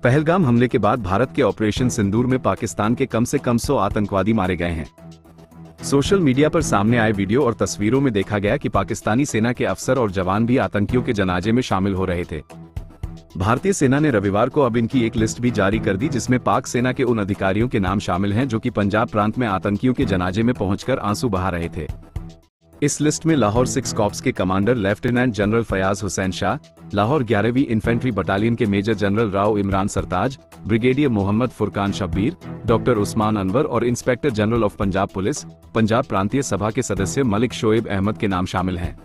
पहलगाम हमले के बाद भारत के ऑपरेशन सिंदूर में पाकिस्तान के कम से कम 100 आतंकवादी मारे गए हैं। सोशल मीडिया पर सामने आए वीडियो और तस्वीरों में देखा गया कि पाकिस्तानी सेना के अफसर और जवान भी आतंकियों के जनाजे में शामिल हो रहे थे। भारतीय सेना ने रविवार को अब इनकी एक लिस्ट भी जारी कर दी, जिसमें पाक सेना के उन अधिकारियों के नाम शामिल हैं जो कि पंजाब प्रांत में आतंकियों के जनाजे में पहुंचकर आंसू बहा रहे थे। इस लिस्ट में लाहौर 6 कॉर्प्स के commander lieutenant general Fayaz Hussain Shah, Lahore 11वीं इन्फेंट्री बटालियन के major general Rao Imran Sartaj, brigadier Mohammad Furqan Shabbir, doctor Usman Anwar और inspector general of Punjab police, Punjab प्रांतीय सभा के सदस्य मलिक शोएब अहमद के नाम शामिल हैं।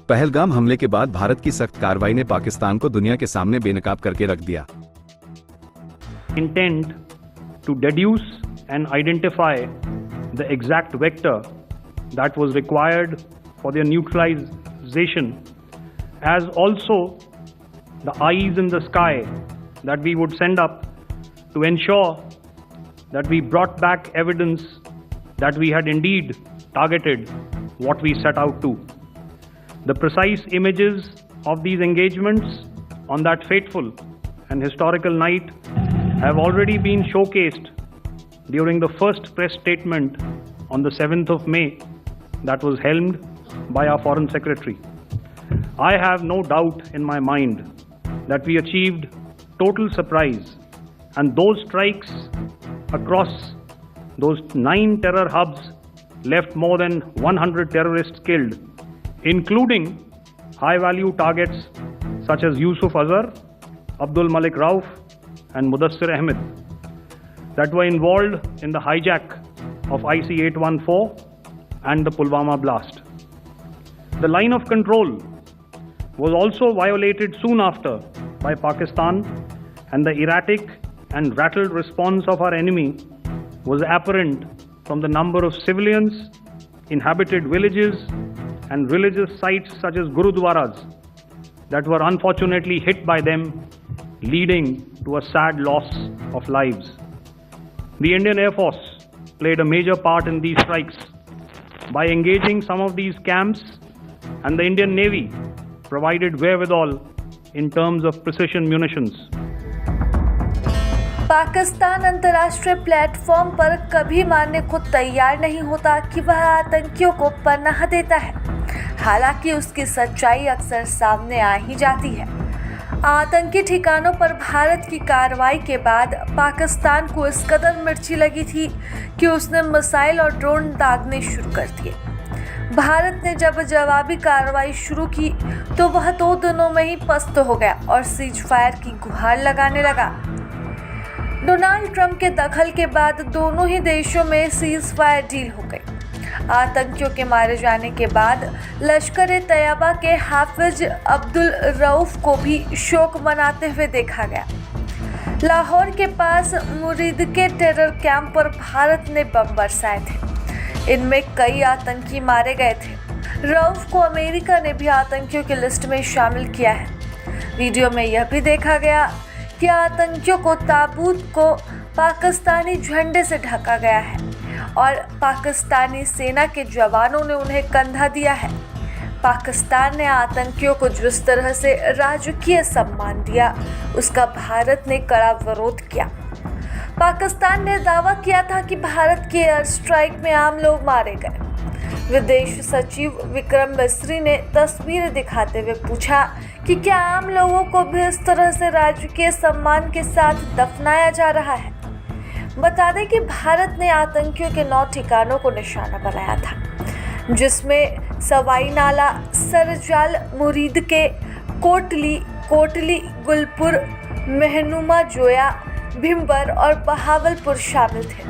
पहलगाम हमले के बाद भारत की सख्त कार्रवाई ने पाकिस्तान को दुनिया के सामने बेनकाब करके रख दिया। Intent to deduce and identify the exact vector that was required for their neutralization, as also the eyes in the sky that we would send up to ensure that we brought back evidence that we had indeed targeted what we set out to. The precise images of these engagements on that fateful and historical night have already been showcased during the first press statement on the 7th of May that was helmed by our Foreign Secretary. I have no doubt in my mind that we achieved total surprise, and those strikes across those 9 terror hubs left more than 100 terrorists killed, including high-value targets such as Yusuf Azhar, Abdul Malik Rauf and Mudassir Ahmed that were involved in the hijack of IC-814 and the Pulwama blast. The line of control was also violated soon after by Pakistan, and the erratic and rattled response of our enemy was apparent from the number of civilians, inhabited villages and religious sites such as Gurudwaras that were unfortunately hit by them, leading to a sad loss of lives. The Indian Air Force played a major part in these strikes by engaging some of these camps, and the Indian Navy provided wherewithal in terms of precision munitions. Pakistan अंतर्राष्ट्रीय platform पर कभी मानने को तैयार नहीं होता कि वह आतंकियों को पनाह देता है। हालांकि उसकी सच्चाई अक्सर सामने आ ही जाती है। आतंकी ठिकानों पर भारत की कार्रवाई के बाद पाकिस्तान को इस कदर मिर्ची लगी थी कि उसने मिसाइल और ड्रोन दागने शुरू कर दिए। भारत ने जब जवाबी कार्रवाई शुरू की तो वह 2 दिनों में ही पस्त हो गया और सीज फायर की गुहार लगाने लगा। डोनाल्ड ट्रंप के दखल के बाद दोनों ही देशों में सीज फायर डील हो गई। आतंकियों के मारे जाने के बाद लश्कर-ए-तैयबा के हाफिज अब्दुल रऊफ को भी शोक मनाते हुए देखा गया। लाहौर के पास मुरीद के टेरर कैंप पर भारत ने बम बरसाए थे। इनमें कई आतंकी मारे गए थे। रऊफ को अमेरिका ने भी आतंकियों की लिस्ट में शामिल किया है। वीडियो में यह भी देखा गया कि आतंकियों को ताबूत को पाकिस्तानी झंडे से ढका गया है और पाकिस्तानी सेना के जवानों ने उन्हें कंधा दिया है। पाकिस्तान ने आतंकियों को जिस तरह से राजकीय सम्मान दिया, उसका भारत ने कड़ा विरोध किया। पाकिस्तान ने दावा किया था कि भारत के एयर स्ट्राइक में आम लोग मारे गए। विदेश सचिव विक्रम मिस्री ने तस्वीरें दिखाते हुए पूछा कि क्या आम लोगों को भी इस तरह से राजकीय सम्मान के साथ दफनाया जा रहा है। बता दें कि भारत ने आतंकियों के 9 ठिकानों को निशाना बनाया था, जिसमें सवाई नाला, सरजाल, मुरीद के कोटली, गुलपुर, मेहनुमा जोया, भिम्बर और बहावलपुर शामिल थे।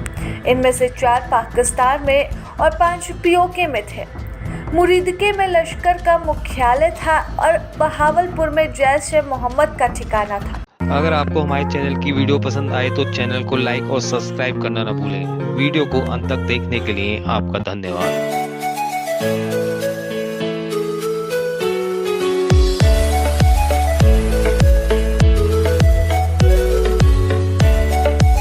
इनमें से 4 पाकिस्तान में और 5 पीओके में थे। मुरीदके में लश्कर का मुख्यालय था और बहावलपुर में जैश-ए-मोहम्मद का ठिकाना था। अगर आपको हमारे चैनल की वीडियो पसंद आए तो चैनल को लाइक और सब्सक्राइब करना न भूलें। वीडियो को अंत तक देखने के लिए आपका धन्यवाद।